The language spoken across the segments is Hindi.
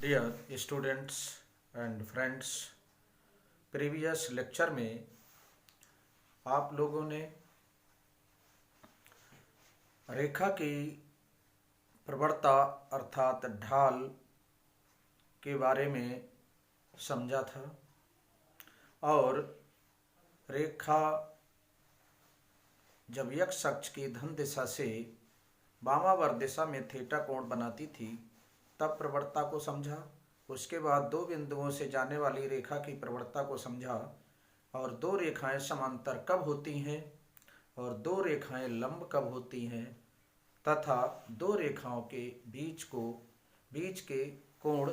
Dear students and friends, previous lecture में आप लोगों ने रेखा की प्रवणता अर्थात ढाल के बारे में समझा था और रेखा जब x अक्ष की धन दिशा से वामावर्त दिशा में थीटा कोण बनाती थी तब प्रवणता को समझा। उसके बाद दो बिंदुओं से जाने वाली रेखा की प्रवणता को समझा और दो रेखाएं समांतर कब होती हैं और दो रेखाएं लंब कब होती हैं तथा दो रेखाओं के बीच के कोण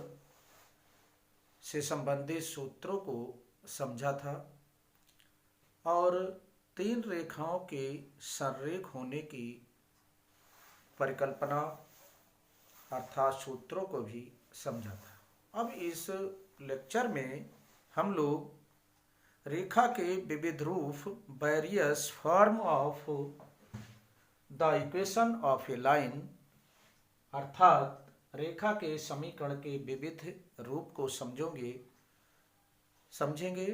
से संबंधित सूत्रों को समझा था और तीन रेखाओं के संरेख होने की परिकल्पना अर्थात सूत्रों को भी समझा था। अब इस लेक्चर में हम लोग रेखा के विविध रूप various form of the equation of A line अर्थात रेखा के समीकरण के विविध रूप को समझेंगे।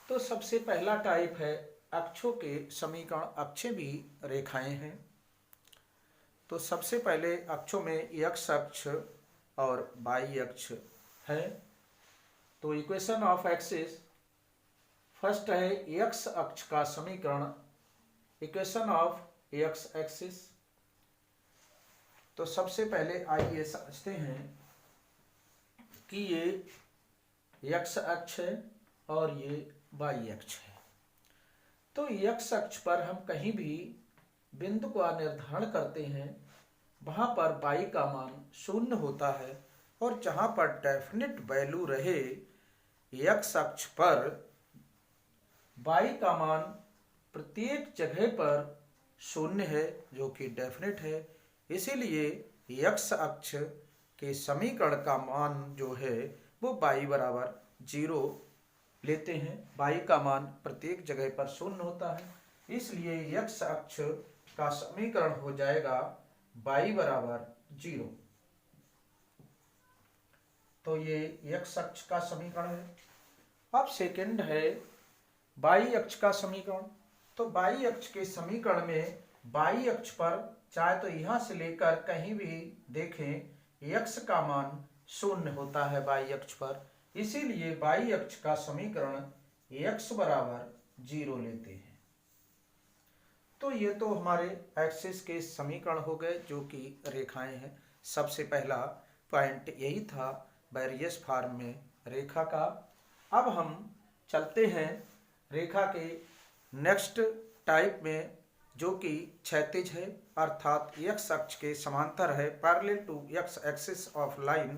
तो सबसे पहला टाइप है अक्षों के समीकरण। अक्षें भी रेखाएं हैं। तो सबसे पहले अक्षों में x अक्ष और y अक्ष है। तो इक्वेशन ऑफ एक्सिस फर्स्ट है x अक्ष का समीकरण, इक्वेशन ऑफ x एक्सिस। तो सबसे पहले आइए समझते हैं कि ये x अक्ष है और ये y अक्ष है। तो x अक्ष पर हम कहीं भी बिंदु का निर्धारण करते हैं वहां पर y का मान 0 होता है और जहां पर डेफिनिट वैल्यू रहे x अक्ष पर y का मान प्रत्येक जगह पर 0 है जो कि डेफिनिट है। इसीलिए x अक्ष के समीकरण का मान जो है वो y बराबर 0 लेते हैं। y का मान प्रत्येक जगह पर 0 होता है, इसलिए x अक्ष का समीकरण हो जाएगा y बराबर 0। तो ये x अक्ष का समीकरण है। अब सेकंड है y अक्ष का समीकरण। तो y अक्ष के समीकरण में y अक्ष पर चाहे तो यहां से लेकर कहीं भी देखें x का मान 0 होता है y अक्ष पर, इसीलिए y अक्ष का समीकरण x बराबर 0 लेते हैं। तो ये तो हमारे एक्सिस के समीकरण हो गए जो कि रेखाएं हैं। सबसे पहला पॉइंट यही था वेरियस फॉर्म में रेखा का। अब हम चलते हैं रेखा के नेक्स्ट टाइप में जो कि क्षैतिज है अर्थात x अक्ष के समांतर है, parallel to x axis of line.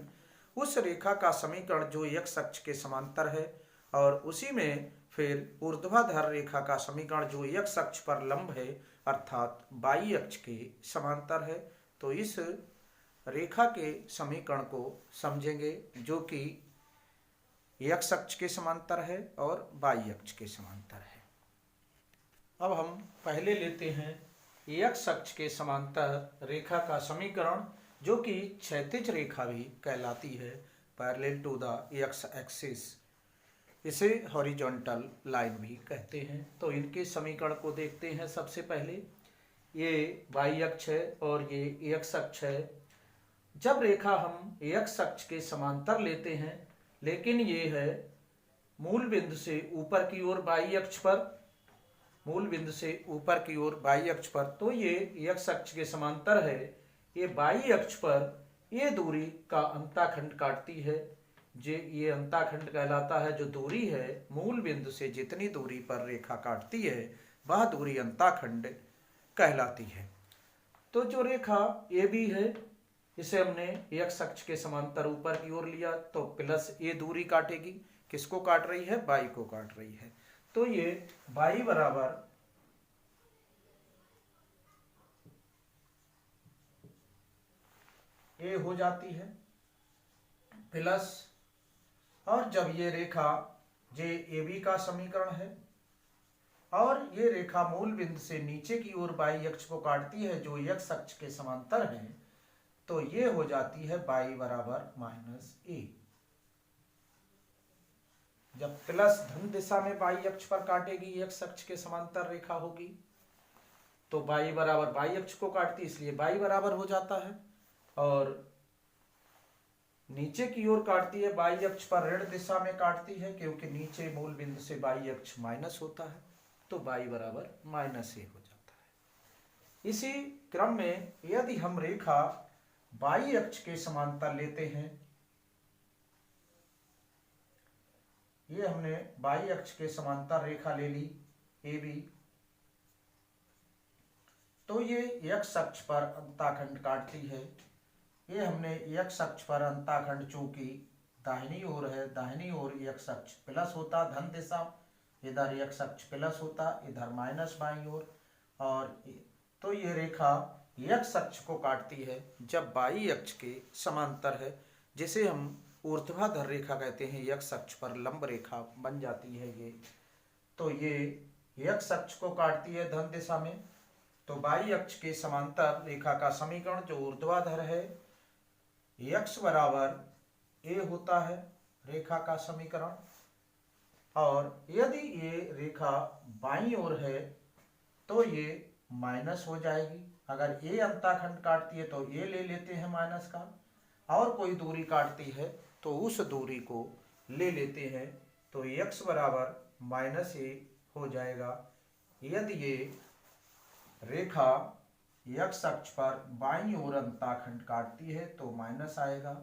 उस रेखा का समीकरण जो x अक्ष के समांतर है और उसी में फिर ऊर्ध्वाधर रेखा का समीकरण जो x अक्ष पर लंब है अर्थात y अक्ष के समांतर है। तो इस रेखा के समीकरण को समझेंगे जो कि x अक्ष के समांतर है और y अक्ष के समांतर है। अब हम पहले लेते हैं x अक्ष के समांतर रेखा का समीकरण जो कि क्षैतिज रेखा भी कहलाती है, parallel to the x axis. इसे हॉरिजॉन्टल लाइन भी कहते हैं। तो इनके समीकरण को देखते हैं। सबसे पहले ये y अक्ष है और ये x अक्ष है। जब रेखा हम x अक्ष के समांतर लेते हैं लेकिन ये है मूल बिंदु से ऊपर की ओर y अक्ष पर, मूल बिंदु से ऊपर की ओर y अक्ष पर, तो ये x अक्ष के समांतर है। ये y अक्ष पर ये दूरी का अंताखंड काटती है। ये अंताखंड कहलाता है। जो दूरी है मूल बिंदु से जितनी दूरी पर रेखा काटती है वह दूरी अंताखंड कहलाती है। तो जो रेखा AB है इसे हमने x अक्ष के समांतर ऊपर की ओर लिया तो प्लस ये दूरी काटेगी। किसको काट रही है? y को काट रही है। तो ये y बराबर ए हो जाती है प्लस, और जब ये रेखा JAB का समीकरण है और ये रेखा मूल बिंदु से नीचे की ओर y अक्ष को काटती है जो x अक्ष के समांतर है, तो ये हो जाती है y बराबर माइनस ए। जब प्लस धन दिशा में y अक्ष पर काटेगी, x अक्ष के समांतर रेखा होगी, तो y बराबर y अक्ष को काटती, इसलिए y बराबर हो जाता है। और नीचे की ओर काटती है, y अक्ष पर ऋण दिशा में काटती है, क्योंकि नीचे मूल बिंदु से y अक्ष माइनस होता है, तो y बराबर माइनस ए हो जाता है। इसी क्रम में यदि हम रेखा y अक्ष के समांतर लेते हैं, ये हमने y अक्ष के समांतर रेखा ले ली AB, तो ये x अक्ष पर अंताखंड काटती है। ये हमने x अक्ष पर अंताखंड चूंकि दाहिनी ओर है, दाहिनी ओर x अक्ष प्लस होता धन दिशा, इधर x अक्ष प्लस होता, इधर माइनस बाईं ओर, और तो ये रेखा x अक्ष को काटती है जब y अक्ष के समांतर है, जिसे हम ऊर्ध्वाधर रेखा कहते हैं। x अक्ष पर लंब रेखा बन जाती है ये, तो ये x अक्ष को काटती है धन दिशा में। तो y अक्ष के समांतर रेखा का समीकरण जो ऊर्ध्वाधर है, x बराबर a होता है रेखा का समीकरण। और यदि ये रेखा बाईं ओर है तो ये माइनस हो जाएगी। अगर a अंताखंड काटती है तो a ले लेते हैं माइनस का, और कोई दूरी काटती है तो उस दूरी को ले लेते हैं, तो x बराबर माइनस ए हो जाएगा। यदि ये रेखा x अक्ष पर बाईं ओर अंताखंड काटती है तो माइनस आएगा,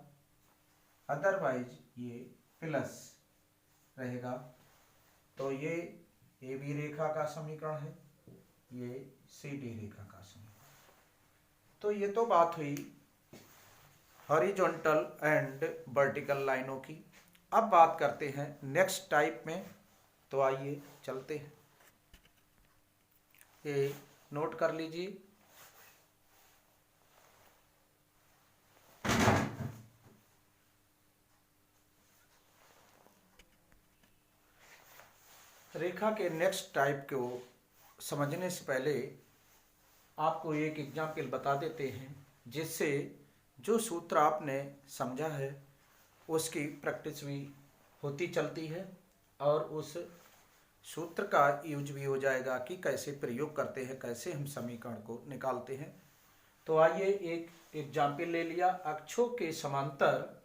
अदरवाइज ये प्लस रहेगा। तो ये AB रेखा का समीकरण है, ये CD रेखा का समीकरण। तो ये तो बात हुई हॉरिजॉन्टल एंड वर्टिकल लाइनों की। अब बात करते हैं नेक्स्ट टाइप में, तो आइए चलते हैं। ये नोट कर लीजिए। रेखा के नेक्स्ट टाइप को समझने से पहले आपको एक एग्जाम्पल बता देते हैं, जिससे जो सूत्र आपने समझा है उसकी प्रैक्टिस भी होती चलती है, और उस सूत्र का यूज भी हो जाएगा कि कैसे प्रयोग करते हैं, कैसे हम समीकरण को निकालते हैं। तो आइए एक एग्जाम्पल ले लिया। अक्षों के समांतर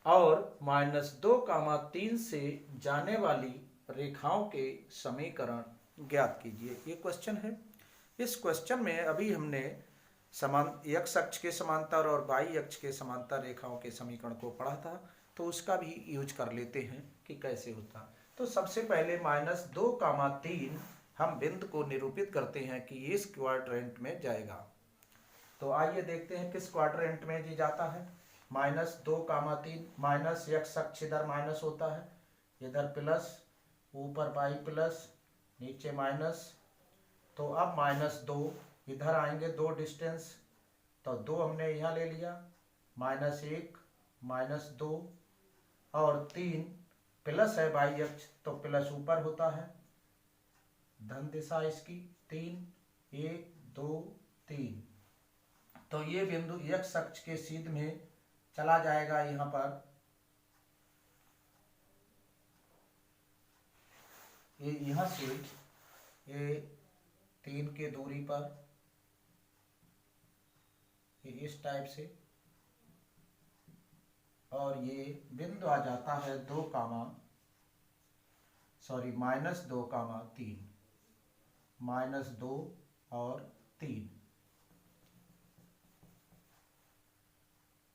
और -2, 3 से जाने वाली रेखाओं के समीकरण ज्ञात कीजिए, ये क्वेश्चन है। इस क्वेश्चन में अभी हमने x अक्ष के समांतर और y अक्ष के समांतर रेखाओं के समीकरण को पढ़ा था, तो उसका भी यूज कर लेते हैं कि कैसे होता। तो सबसे पहले -2, 3 हम बिंदु को निरूपित करते हैं कि इस क्वाड्रेंट में जाएगा। तो आइए देखते हैं किस क्वाड्रेंट में जी जाता है। -2, 3 माइनस x अक्ष इधर माइनस होता है, इधर प्लस, ऊपर y प्लस, नीचे माइनस। तो अब -2 इधर आएंगे, 2 डिस्टेंस, तो 2 हमने यहाँ ले लिया, -1, -2, और 3 प्लस है y अक्ष, तो प्लस ऊपर होता है, धन दिशा इसकी 3, 1, 2, 3। तो ये बिंदु x अक्ष के सीध में चला जाएगा यहाँ पर, ये यहाँ से ये 3 के दूरी पर, ये इस टाइप से, और ये बिंदु आ जाता है -2, 3 -2 और 3,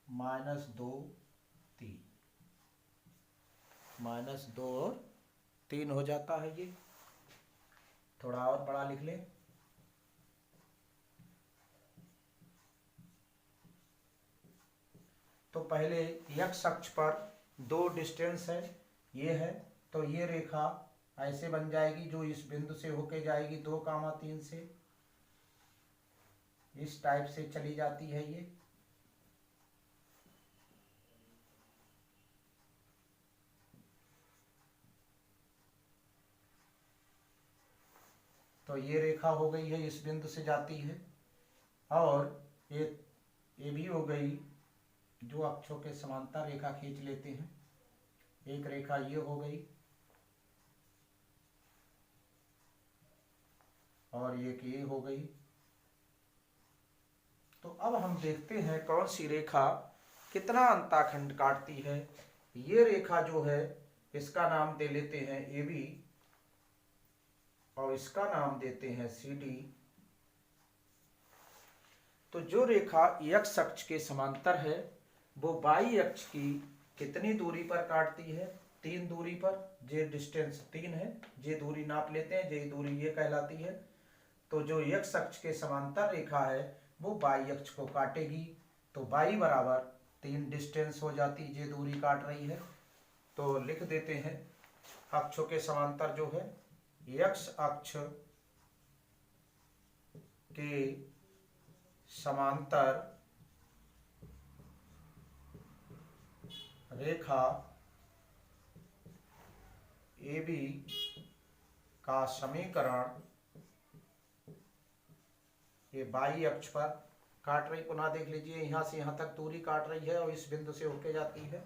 -2, 3, -2 और 3 हो जाता है। ये थोड़ा और बड़ा लिख लें। तो पहले x अक्ष पर 2 डिस्टेंस है, ये है, तो ये रेखा ऐसे बन जाएगी जो इस बिंदु से होके जाएगी 2, 3 से, इस टाइप से चली जाती है ये। तो ये रेखा हो गई है, इस बिंदु से जाती है, और ये ये भी हो गई। दो अक्षों के समांतर रेखा खींच लेते हैं। एक रेखा ये हो गई और एक ये हो गई। तो अब हम देखते हैं कौन सी रेखा कितना अंताखंड काटती है। ये रेखा जो है इसका नाम दे लेते हैं AB और इसका नाम देते हैं CD। तो जो रेखा x अक्ष के समांतर है वो y अक्ष की कितनी दूरी पर काटती है? 3 दूरी पर। जे डिस्टेंस 3 है, जे दूरी नाप लेते हैं, जे दूरी ये कहलाती है। तो जो x अक्ष के समांतर रेखा है वो y अक्ष को काटेगी। तो y बराबर 3 डिस्टेंस हो जाती, जे दूरी काट रही है। तो लिख देते हैं अक्षों के समांतर जो है x अक्ष के समांतर रेखा AB का समीकरण ये y अक्ष पर काट रही, पुनः देख लीजिए यहाँ से यहाँ तक दूरी काट रही है और इस बिंदु से होके जाती है।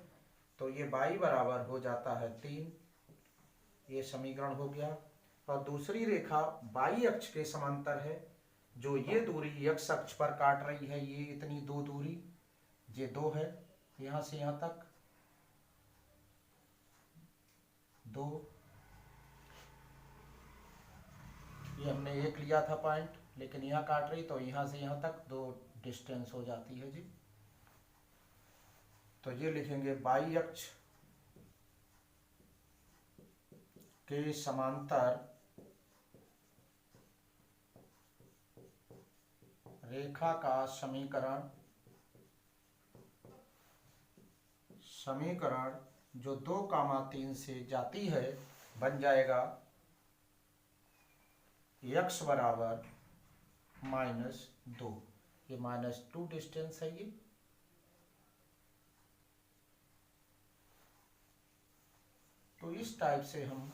तो ये y बराबर हो जाता है 3। ये समीकरण हो गया। और दूसरी रेखा y अक्ष के समांतर है, जो ये दूरी x अक्ष पर काट रही है, ये इतनी दो दूरी, ये 2 है, यहाँ से यहाँ तक 2। ये हमने 1 लिया था पॉइंट, लेकिन यहाँ काट रही तो यहाँ से यहाँ तक 2 डिस्टेंस हो जाती है जी। तो ये लिखेंगे y अक्ष के समांतर रेखा का समीकरण जो 2,3 से जाती है बन जाएगा x बराबर -2। ये -2 डिस्टेंस है ये। तो इस टाइप से हम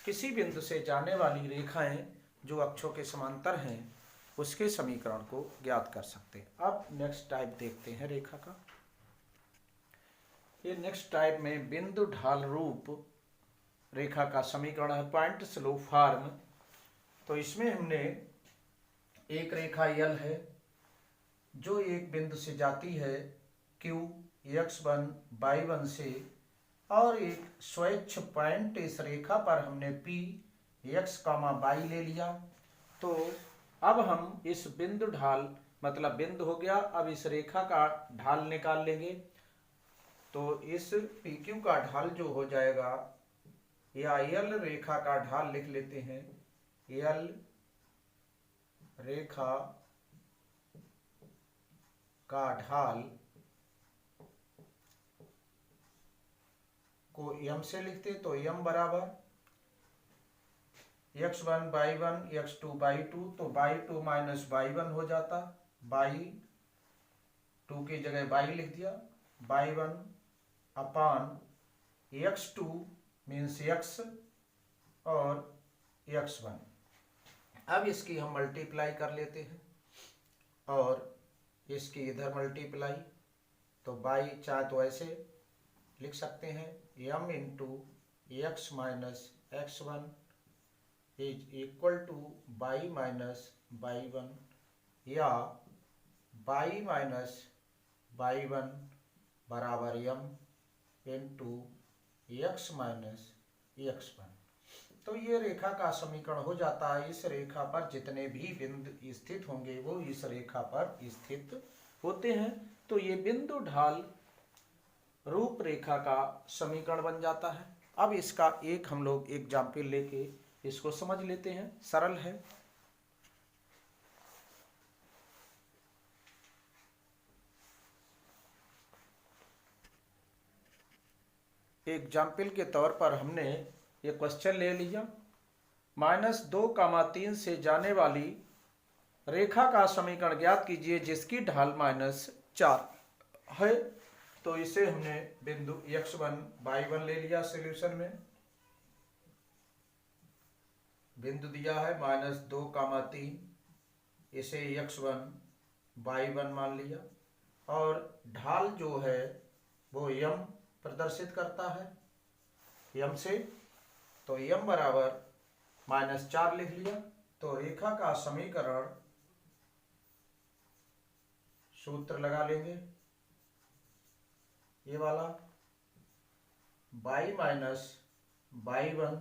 किसी बिंदु से जाने वाली रेखाएं जो अक्षों के समांतर हैं उसके समीकरण को ज्ञात कर सकते हैं। अब नेक्स्ट टाइप देखते हैं रेखा का। ये नेक्स्ट टाइप में बिंदु ढाल रूप रेखा का समीकरण है, पॉइंट स्लोप फॉर्म। तो इसमें हमने एक रेखा L है जो एक बिंदु से जाती है Q x1 y1 से, और एक स्वच्छ पॉइंट इस रेखा पर हमने P x, y ले लिया। तो अब हम इस बिंदु ढाल, मतलब बिंदु हो गया, अब इस रेखा का ढाल निकाल लेंगे। तो इस PQ का ढाल जो हो जाएगा, या L रेखा का ढाल लिख लेते हैं। L रेखा का ढाल को m से लिखते, तो m बराबर x1 y1 x2 y2, तो y2 माइनस y1 हो जाता, y2 की जगह y लिख दिया, y1 upon x2 means x और x1। अब इसकी हम मल्टीप्लाई कर लेते हैं और इसकी इधर मल्टीप्लाई, तो y चाहे तो ऐसे लिख सकते हैं, m into x minus x1 is equal to y minus y1, या y माइनस y1 बराबर m into x minus x1। तो ये रेखा का समीकरण हो जाता है। इस रेखा पर जितने भी बिंदु स्थित होंगे वो इस रेखा पर स्थित होते हैं। तो ये बिंदु ढाल रूपरेखा का समीकरण बन जाता है। अब इसका एक हम लोग एग्जाम्पल लेके इसको समझ लेते हैं, सरल है। एग्जाम्पल के तौर पर हमने ये क्वेश्चन ले लिया, -2, 3 से जाने वाली रेखा का समीकरण ज्ञात कीजिए जिसकी ढाल -4 है। तो इसे हमने बिंदु x1 y1 ले लिया सॉल्यूशन में। बिंदु दिया है -2, 3, इसे x1 y1 मान लिया। और ढाल जो है वो यम प्रदर्शित करता है, यम से, तो यम बराबर -4 लिख लिया। तो रेखा का समीकरण सूत्र लगा लेंगे, ये वाला y माइनस y1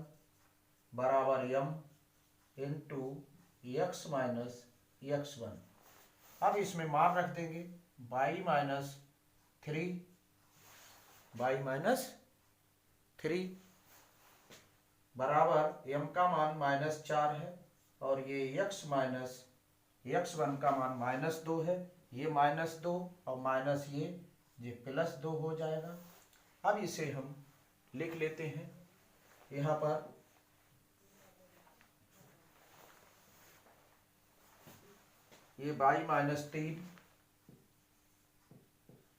बराबर M into x minus x1। अब इसमें मान रख देंगे y माइनस 3 बराबर m का मान -4 है और ये x माइनस x1 का मान -2 है, ये -2 और माइनस ये +2 हो जाएगा। अब इसे हम लिख लेते हैं यहाँ पर, ये y माइनस 3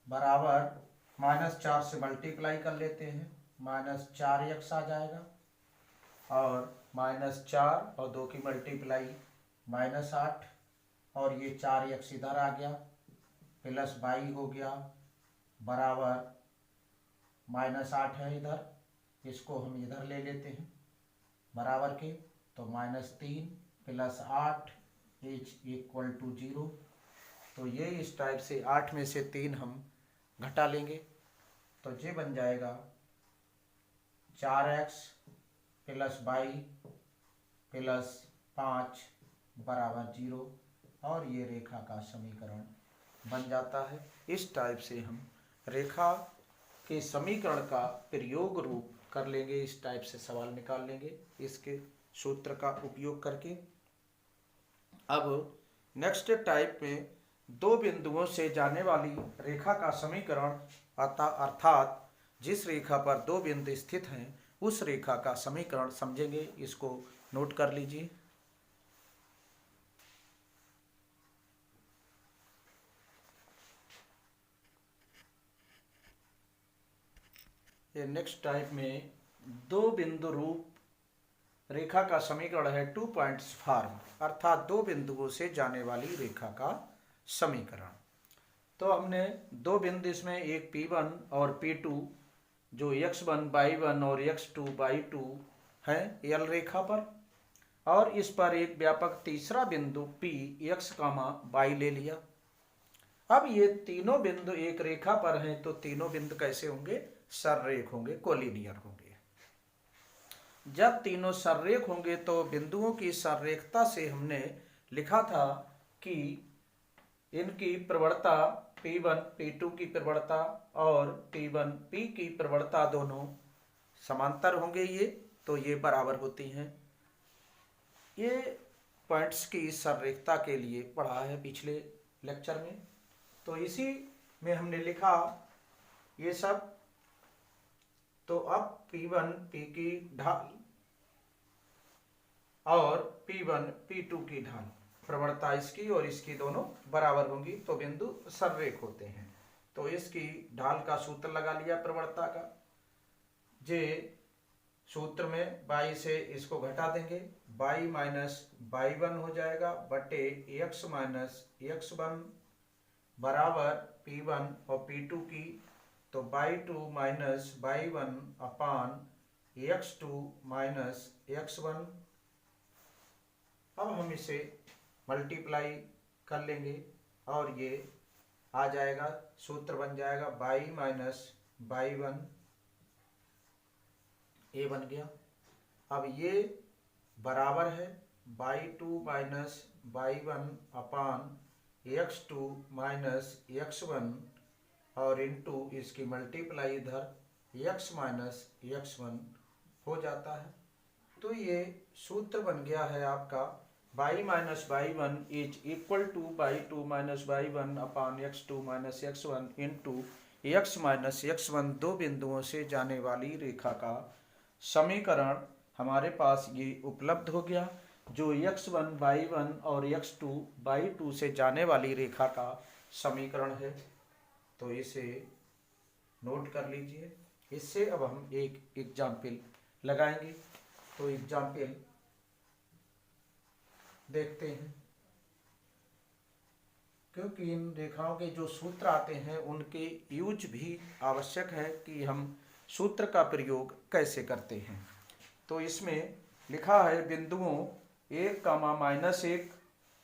बराबर -4 से मल्टीप्लाई कर लेते हैं, -4x आ जाएगा और -4 और 2 की मल्टीप्लाई -8 और ये 4x इधर आ गया, प्लस y हो गया बराबर -8 है इधर, इसको हम इधर ले लेते हैं बराबर के, तो -3 + 8 = 0। तो ये इस टाइप से 8 में से 3 हम घटा लेंगे, तो ये बन जाएगा 4x + y + 5 बराबर 0 और ये रेखा का समीकरण बन जाता है। इस टाइप से हम रेखा के समीकरण का प्रयोग रूप कर लेंगे, इस टाइप से सवाल निकाल लेंगे इसके सूत्र का उपयोग करके। अब नेक्स्ट टाइप में दो बिंदुओं से जाने वाली रेखा का समीकरण अर्थात जिस रेखा पर दो बिंदु स्थित हैं उस रेखा का समीकरण समझेंगे, इसको नोट कर लीजिए। ये नेक्स्ट टाइप में दो बिंदु रूप रेखा का समीकरण है 2 पॉइंट्स फॉर्म, अर्थात दो बिंदुओं से जाने वाली रेखा का समीकरण। तो हमने दो बिंदु इसमें एक P1 और P2 जो x1 y1 और x2 y2 है यल रेखा पर, और इस पर एक व्यापक तीसरा बिंदु P x, y ले लिया। अब ये तीनों बिंदु एक रेखा पर हैं, तो तीनों बिंदु कैसे होंगे? सररेख होंगे, कोलिनियर होंगे। जब तीनों सररेख होंगे तो बिंदुओं की सररेखता से हमने लिखा था कि इनकी प्रवणता P1 P2 की प्रवणता और P1 P की प्रवणता दोनों समांतर होंगे, ये तो ये बराबर होती हैं। ये पॉइंट्स की सररेखता के लिए पढ़ा है पिछले लेक्चर में, तो इसी में हमने लिखा ये सब। तो अब P1 P की ढाल और P1 P2 की ढाल, प्रवणता इसकी और इसकी दोनों बराबर होंगी, तो बिंदु सररेख होते हैं। तो इसकी ढाल का सूत्र लगा लिया प्रवणता का, जे सूत्र में y से इसको घटा देंगे, y माइनस y1 हो जाएगा बटे x माइनस x1 बराबर P1 और P2 की, तो y2 minus y1 upon x2 minus x1। अब हम इसे मल्टीप्लाई कर लेंगे और ये आ जाएगा, सूत्र बन जाएगा y माइनस y1, ये बन गया। अब ये बराबर है y2 minus y1 upon x2 minus x1 और इनटू इसकी मल्टीप्लाई इधर x माइनस x1 हो जाता है। तो ये सूत्र बन गया है आपका y minus y1 is equal to y2 minus y1 upon x2 minus x1 into x minus x1, दो बिंदुओं से जाने वाली रेखा का समीकरण हमारे पास ये उपलब्ध हो गया, जो x1 y1 और x2 y2 से जाने वाली रेखा का समीकरण है। तो इसे नोट कर लीजिए। इससे अब हम एक एग्जाम्पल लगाएंगे, तो एग्जाम्पल देखते हैं। क्योंकि इन रेखाओं के जो सूत्र आते हैं उनके यूज भी आवश्यक है कि हम सूत्र का प्रयोग कैसे करते हैं। तो इसमें लिखा है बिंदुओं 1, -1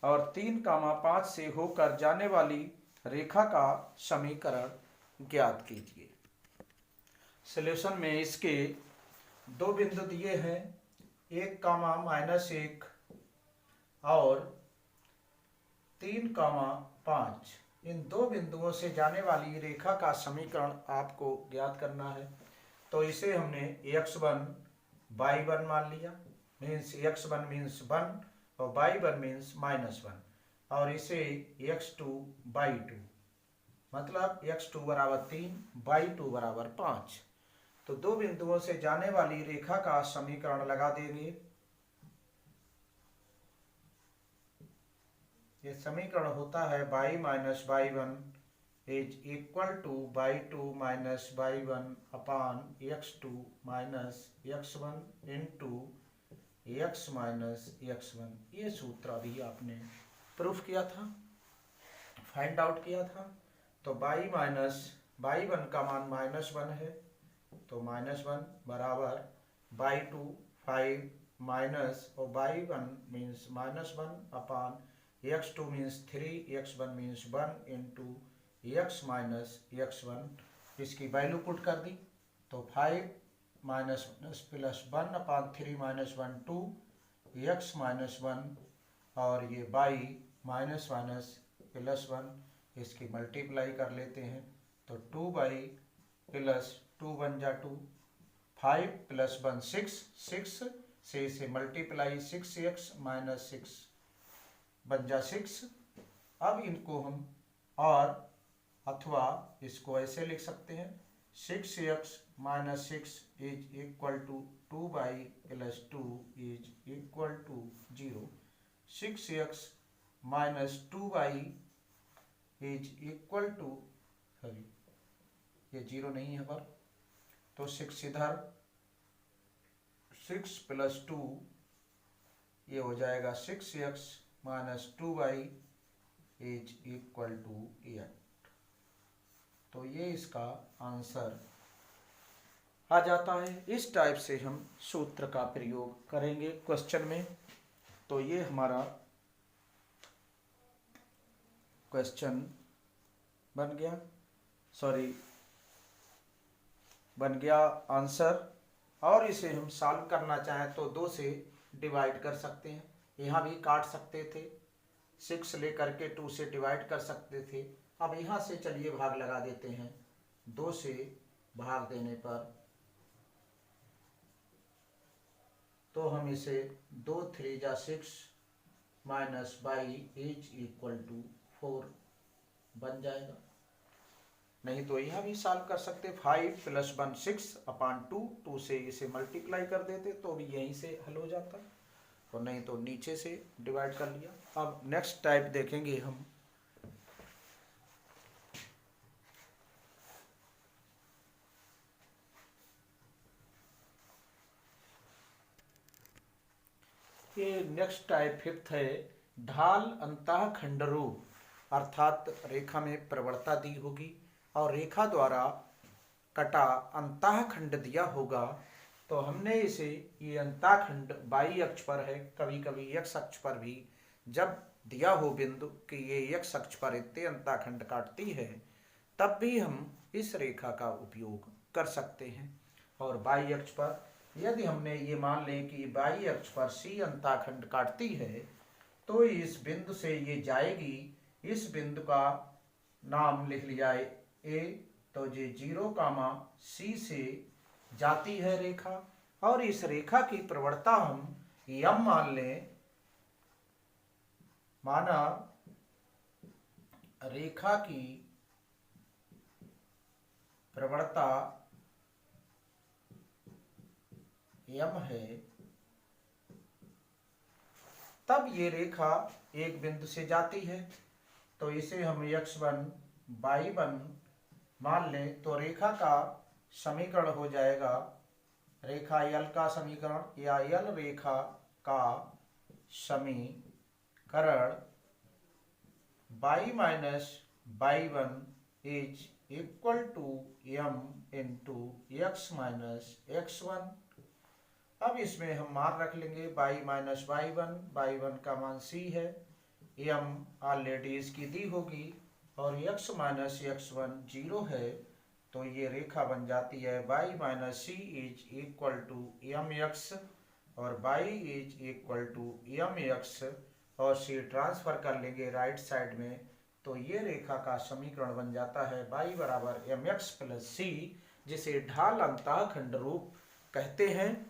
और 3, 5 से होकर जाने वाली रेखा का समीकरण ज्ञात कीजिए। सॉल्यूशन में इसके दो बिंदु दिए हैं, 1, -1 और 3, 5। इन दो बिंदुओं से जाने वाली रेखा का समीकरण आपको ज्ञात करना है। तो इसे हमने x1 y1 मान लिया, मीन्स x1 मीन्स 1 और y1 मीन्स -1, और इसे x2 y2 मतलब x2 बराबर 3 y2 बराबर 5। तो दो बिंदुओं से जाने वाली रेखा का समीकरण लगा देंगे। ये समीकरण होता है y minus y1 is equal to y2 minus y1 upon x2 minus x1 into x minus x1। ये सूत्र अभी आपने प्रूफ किया था, फाइंड आउट किया था। तो y माइनस y1 का मान -1 है, तो -1 बराबर y2 5 माइनस और y1 मीन्स -1 अपान x2 means 3, x1 means 1 into x minus x1। इसकी वैल्यू पुट कर दी तो 5 माइनस प्लस 1 अपान 3 माइनस 1 2 x माइनस 1 और ये y माइनस प्लस 1। इसकी मल्टीप्लाई कर लेते हैं तो 2y प्लस 2 बन जा 2, 5 प्लस 1 6 से इसे मल्टीप्लाई 6x माइनस 6 बन जा 6। अब इनको हम और अथवा इसको ऐसे लिख सकते हैं 6x minus 6 is equal to 2y plus 2 is equal to 0। 6x minus 2y is equal to, sorry ये 0 नहीं है पर, तो 6 इधर, 6 प्लस 2 ये हो जाएगा 6x minus 2y is equal to 8। तो ये इसका आंसर आ जाता है। इस टाइप से हम सूत्र का प्रयोग करेंगे क्वेश्चन में। तो ये हमारा क्वेश्चन बन गया आंसर। और इसे हम सॉल्व करना चाहें तो 2 से डिवाइड कर सकते हैं, यहाँ भी काट सकते थे, 6 लेकर के 2 से डिवाइड कर सकते थे। अब यहाँ से चलिए भाग लगा देते हैं, 2 से भाग देने पर तो हम इसे 2 3 जा 6 minus y is equal to 4 बन जाएगा। नहीं तो यहाँ भी सॉल्व कर सकते, 5 प्लस 1 6 अपान 2 से इसे मल्टीप्लाई कर देते तो भी यहीं से हल हो जाता, और नहीं तो नीचे से डिवाइड कर लिया। अब नेक्स्ट टाइप देखेंगे हम। ये नेक्स्ट टाइप 5th है, ढाल अंतःखंड रूप, अर्थात रेखा में प्रवणता दी होगी और रेखा द्वारा कटा अंतःखंड दिया होगा। तो हमने इसे, ये अंतःखंड y अक्ष पर है, कभी कभी x अक्ष पर भी जब दिया हो बिंदु कि ये x अक्ष पर इतने अंतःखंड काटती है, तब भी हम इस रेखा का उपयोग कर सकते हैं। और y अक्ष पर यदि हमने ये मान ले कि y अक्ष पर C अंतःखंड काटती है, तो इस बिंदु से ये जाएगी, इस बिंदु का नाम लिख लिया A, तो ये 0, C से जाती है रेखा, और इस रेखा की प्रवणता हम m मान लें। माना रेखा की प्रवणता m है, तब ये रेखा एक बिंदु से जाती है, तो इसे हम x1 y1 मान लें। तो रेखा का समीकरण हो जाएगा, रेखा यल का समीकरण या यल रेखा का समीकरण y minus y1 is equal to m into x minus x1। अब इसमें हम मान रख लेंगे y माइनस y1 का मान c है, m ऑलरेडी इसकी दी होगी और x माइनस x1 0 है, तो ये रेखा बन जाती है y minus c is equal to m x और y is equal to m x और c ट्रांसफर कर लेंगे राइट साइड में, तो ये रेखा का समीकरण बन जाता है y बराबर एम एक्स प्लस c, जिसे ढाल अंतःखंड रूप कहते हैं,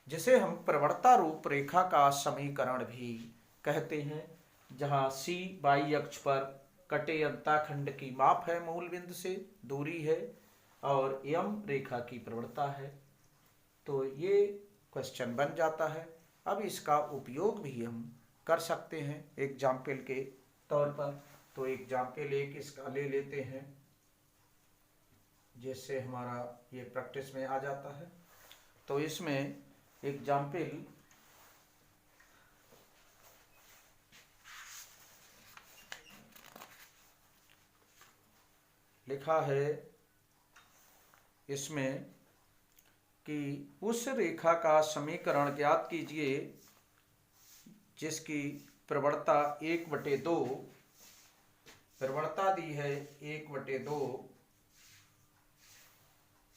जिसे हम प्रवणता रूप रेखा का समीकरण भी कहते हैं, जहाँ c y अक्ष पर कटे अंतःखंड की माप है, मूल बिंदु से दूरी है, और m रेखा की प्रवणता है। तो ये क्वेश्चन बन जाता है। अब इसका उपयोग भी हम कर सकते हैं एग्जाम्पल के तौर पर। तो एग्जाम्पल एक इसका ले लेते हैं, जिससे हमारा ये प्रैक्टिस में आ जाता है। तो इसमें एग्जाम्पल लिखा है इसमें कि उस रेखा का समीकरण ज्ञात कीजिए जिसकी प्रवणता 1/2, प्रवणता दी है 1/2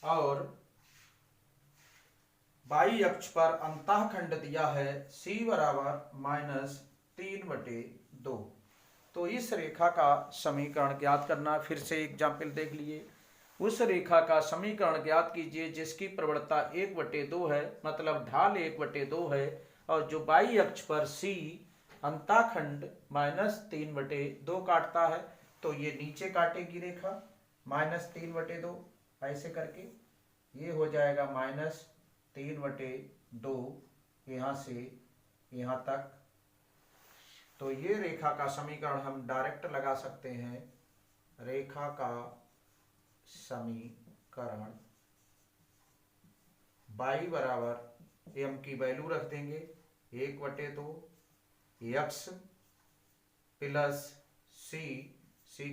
और y अक्ष पर अंतःखंड दिया है c बराबर -3/2। तो इस रेखा का समीकरण ज्ञात करना, फिर से एग्जाम्पल देख लिए। उस रेखा का समीकरण ज्ञात कीजिए जिसकी प्रवणता 1/2 है, मतलब ढाल 1/2 है, और जो y अक्ष पर c अंतःखंड -3/2 काटता है। तो ये नीचे काटेगी रेखा -3/2, ऐसे करके ये हो जाएगा -3/2 यहाँ से यहाँ तक। तो ये रेखा का समीकरण हम डायरेक्ट लगा सकते हैं, रेखा का समीकरण y बराबर m की वैल्यू रख देंगे 1/2 x प्लस c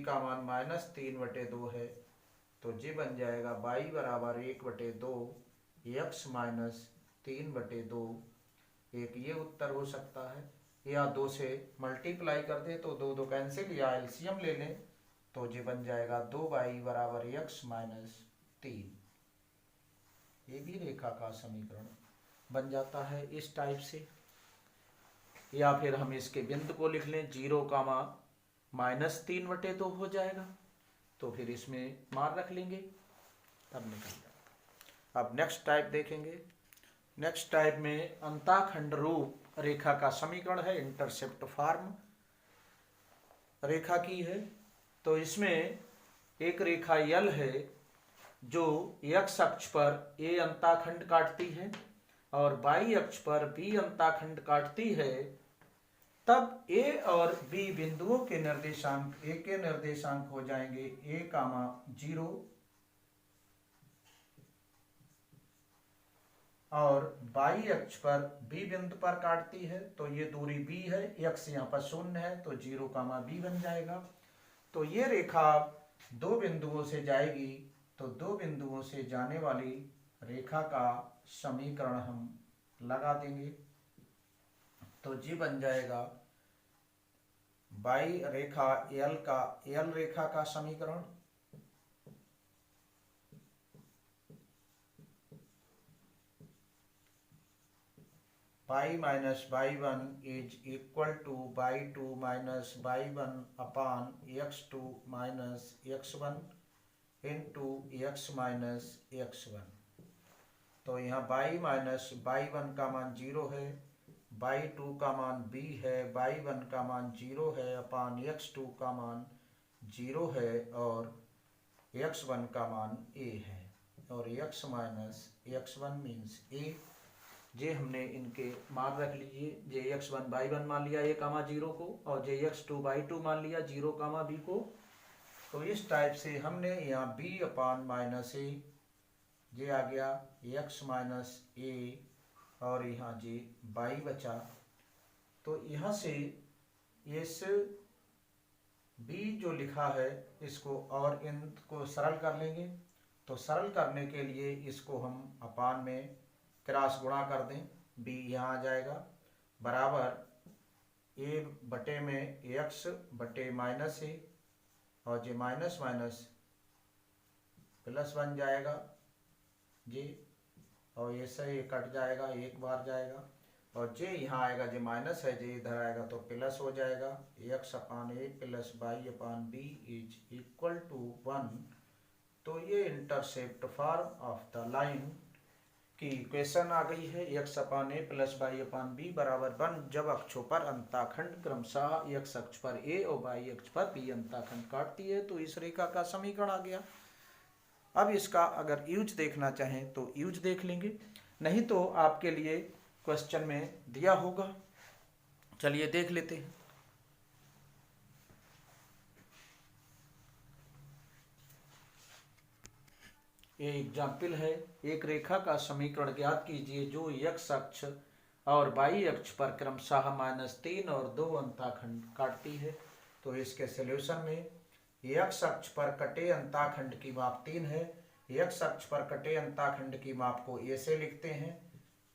का मान -3/2 है, तो ये बन जाएगा y बराबर 1/2 x माइनस 3/2। एक ये उत्तर हो सकता है, या 2 से मल्टीप्लाई कर दे तो 2 कैंसिल, या एलसीएम ले लें तो ये बन जाएगा 2y बराबर x माइनस 3। ये भी रेखा का समीकरण बन जाता है इस टाइप से। या फिर हम इसके बिंदु को लिख लें 0, -3/2 हो जाएगा, तो फिर इसमें मान रख लेंगे, तब निकल जाएगा। अब नेक्स्ट टाइप देखेंगे। नेक्स्ट टाइप में अंतःखंड रूप रेखा का समीकरण है, इंटरसेप्ट फॉर्म रेखा की है। तो इसमें एक रेखा यल है जो x अक्ष पर a अंतःखंड काटती है और y अक्ष पर b अंतःखंड काटती है, तब a और b बिंदुओं के निर्देशांक a के निर्देशांक हो जाएंगे a, 0 और y अक्ष पर b बिंदु पर काटती है, तो ये दूरी b है, x यहाँ पर 0 है, तो 0, b बन जाएगा। तो ये रेखा 2 बिंदुओं से जाएगी, तो 2 बिंदुओं से जाने वाली रेखा का समीकरण हम लगा देंगे, तो जी बन जाएगा y रेखा l रेखा का समीकरण y minus y1 is equal to y2 minus y1 upon x2 minus x1 into x minus x1। तो यहाँ y माइनस y1 का मान 0 है, y2 का मान b है, y1 का मान 0 है, अपान x2 का मान 0 है और x1 का मान a है, और x minus x1 means a। जे हमने इनके मान रख लीजिए, जे x1 y1 मान लिया a, 0 को, और जे x2 y2 मान लिया 0, b को। तो इस टाइप से हमने यहाँ b अपान माइनस a, जे आ गया x माइनस a, और यहाँ जे y बचा। तो यहाँ से इस बी जो लिखा है इसको और इनको सरल कर लेंगे। तो सरल करने के लिए इसको हम अपान में क्रॉस गुणा कर दें, बी यहाँ आ जाएगा बराबर ए बटे में एक्स बटे माइनस ए, और ये माइनस माइनस प्लस बन जाएगा जी, और ये से ये कट जाएगा, एक बार जाएगा, और जे यहाँ आएगा, जे माइनस है जे इधर आएगा तो प्लस हो जाएगा। X upon a plus y upon b is equal to 1। तो ये intercept form of the line की इक्वेशन आ गई है। X upon a plus y upon b बराबर 1 जब अक्षों पर अंताखंड क्रमशः एक्स अक्ष पर ए और वाई अक्ष पर बी अंताखंड काटती है, तो इस रेखा का समीकरण आ गया। अब इसका अगर यूज देखना चाहें तो यूज देख लेंगे, नहीं तो आपके लिए क्वेश्चन में दिया होगा। चलिए देख लेते हैं। ये एग्जाम्पल है, एक रेखा का समीकरण ज्ञात कीजिए जो एक्स अक्ष और वाई अक्ष पर क्रमशः -3 और 2 अंताखंड काटती है। तो इसके सॉल्यूशन में एक्स अक्ष पर कटे अंताखंड की माप 3 है, एक्स अक्ष पर कटे अंताखंड की माप को ए से लिखते हैं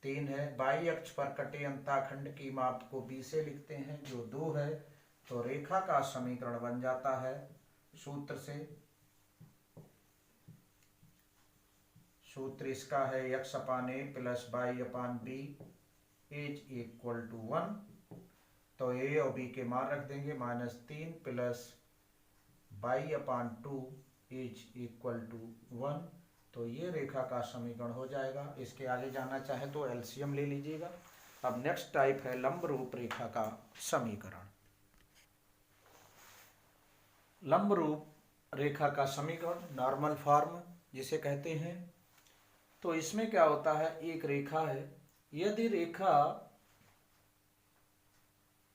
3 है, वाई अक्ष पर कटे अंताखंड की माप को बी से लिखते हैं जो 2 है। तो रेखा का समीकरण बन जाता है सूत्र से, सूत्र इसका है x upon a plus y upon b is equal to 1। तो ए और बी के मान रख देंगे, -3 plus y upon 2 is equal to 1। तो ये रेखा का समीकरण हो जाएगा। इसके आगे जाना चाहे तो एलसीएम ले लीजिएगा। अब नेक्स्ट टाइप है लंब रूप रेखा का समीकरण। लंब रूप रेखा का समीकरण नॉर्मल फॉर्म जिसे कहते हैं। तो इसमें क्या होता है, एक रेखा है, यदि रेखा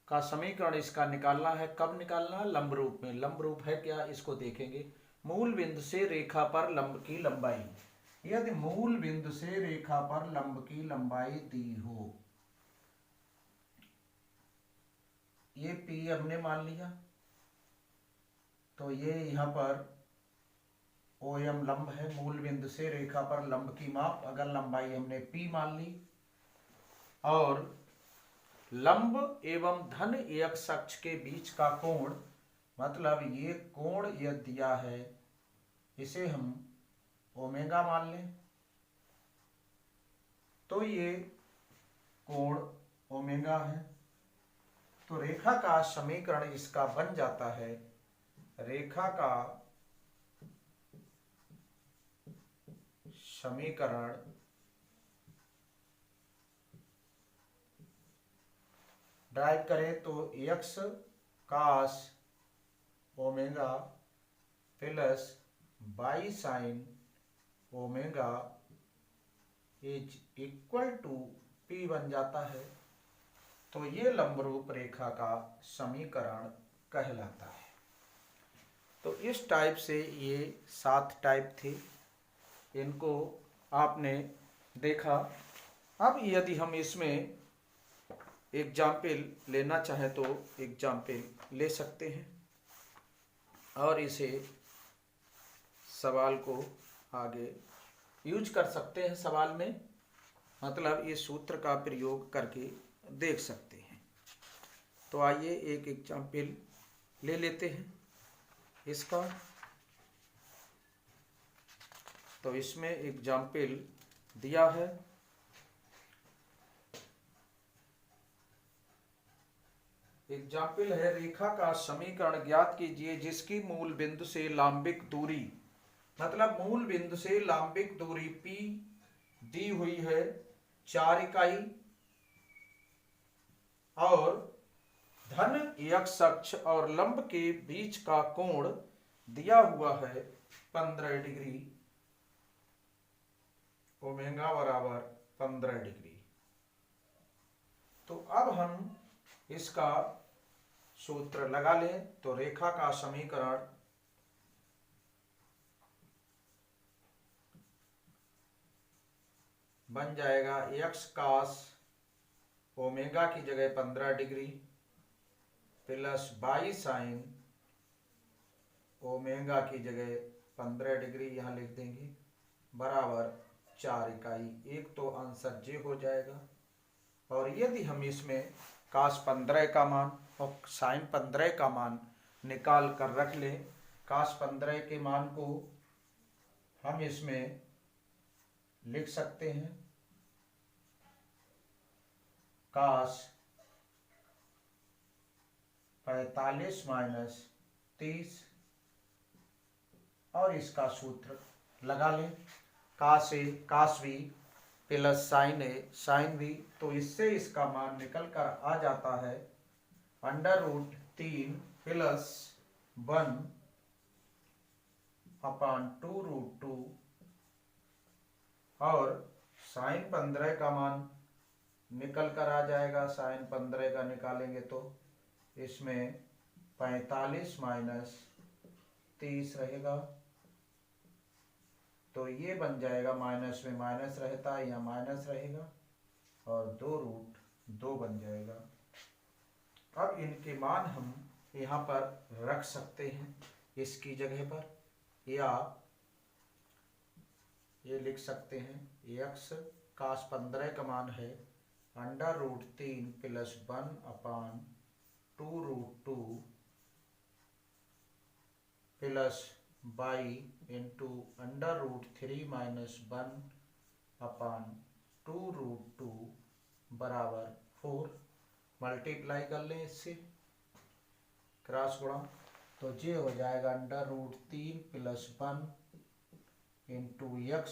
का समीकरण इसका निकालना है, कब निकालना है, लंब रूप में। लंब रूप है क्या, इसको देखेंगे। मूल बिंदु से रेखा पर लंब की लंबाई, यदि मूल बिंदु से रेखा पर लंब की लंबाई दी हो, ये P हमने मान लिया, तो ये यहाँ पर OM लंब है। मूल बिंदु से रेखा पर लंब की माप, अगर लंबाई हमने P मान ली, और लंब एवं धन एक्स अक्ष के बीच का कोण, मतलब ये कोण यह दिया है, इसे हम ओमेगा मान लें, तो ये कोण ओमेगा है। तो रेखा का समीकरण इसका बन जाता है, रेखा का समीकरण ड्राइव करें तो x cos omega plus y sine omega is equal to P बन जाता है। तो ये लंबरूप रेखा का समीकरण कहलाता है। तो इस टाइप से ये 7 टाइप थे, इनको आपने देखा। अब यदि हम इसमें एग्जाम्पल लेना चाहें तो एग्जाम्पल ले सकते हैं और इसे सवाल को आगे यूज कर सकते हैं। सवाल में मतलब इस सूत्र का प्रयोग करके देख सकते हैं। तो आइए एक एग्जाम्पल ले लेते हैं इसका। तो इसमें एग्जाम्पल दिया है, एग्जाम्पल है रेखा का समीकरण ज्ञात कीजिए जिसकी मूल बिंदु से लांबिक दूरी, मतलब मूल बिंदु से लांबिक दूरी P दी हुई है 4 इकाई, और धन एक्स अक्ष और लंब के बीच का कोण दिया हुआ है 15 डिग्री, ओमेगा बराबर 15 डिग्री। तो अब हम इसका सूत्र लगा लें। तो रेखा का समीकरण बन जाएगा एक्स कास ओमेगा की जगह 15 degree plus y sine omega की जगह 15 डिग्री यहाँ लिख देंगे बराबर 4 इकाई। एक तो आंसर जे हो जाएगा। और यदि हम इसमें कास 15 का मान और साइन 15 का मान निकाल कर रख लें, कास 15 के मान को हम इसमें लिख सकते हैं कास 45 माइनस 30 और इसका सूत्र लगा लें कास ए कास बी प्लस साइन ए साइन बी। तो इससे इसका मान निकल कर आ जाता है √3 प्लस 1 अपान 2√2 और साइन 15 का मान निकल कर आ जाएगा। साइन 15 का निकालेंगे तो इसमें 45 माइनस 30 रहेगा, तो ये बन जाएगा माइनस में माइनस रहता है या माइनस रहेगा और 2√2 बन जाएगा। अब इनके मान हम यहाँ पर रख सकते हैं इसकी जगह पर, या ये लिख सकते हैं x कास 15 का मान है √3 plus 1 upon 2√2 plus by into √3 minus 1 अपान 2√2 बराबर 4। मल्टीप्लाई कर लें इससे क्रॉस गुणा, तो ये हो जाएगा √3 plus 1 into x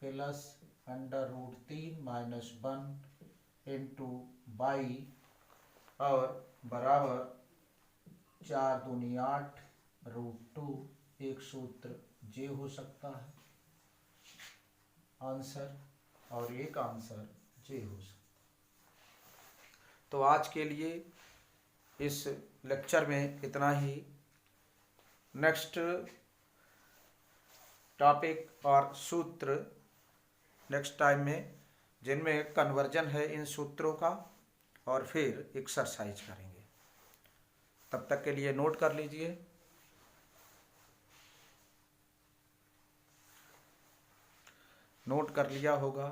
plus √3 minus 1 into by और बराबर 4 दूनी 8 √2। एक सूत्र जे हो सकता है आंसर और एक आंसर जे हो सकता। तो आज के लिए इस लेक्चर में इतना ही। नेक्स्ट टॉपिक और सूत्र नेक्स्ट टाइम में, जिनमें कन्वर्जन है इन सूत्रों का, और फिर एक्सरसाइज करेंगे। तब तक के लिए नोट कर लीजिए। नोट कर लिया होगा।